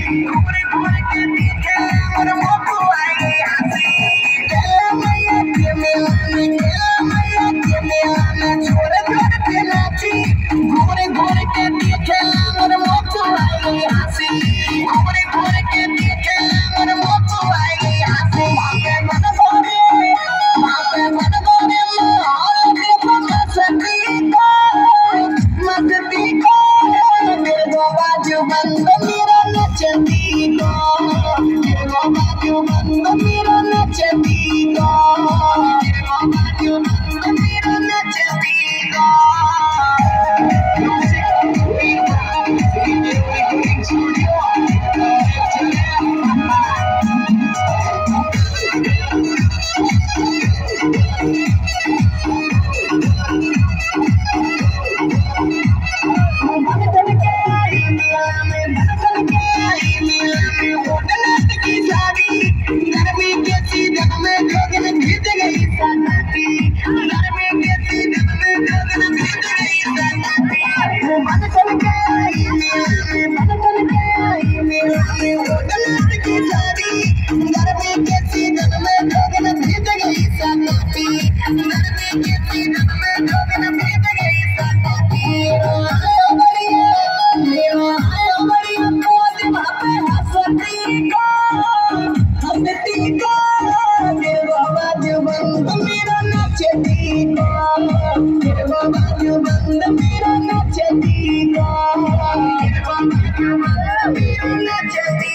घूरे घूरे के देखे मोर मोको आई हंसी मैया के मेला में छोड़ छोड़ के नाची घूरे घूरे के देखे मोर मोको आई हंसी घूरे घूरे के देखे मोर मोको आई हंसी के मन गोरे मस्ती को तेरे बाजू बंद मेरा नचती को तेरे बाजू बंद मेरा नचती को तेरे बाजू बंद मेरा नचती को नचती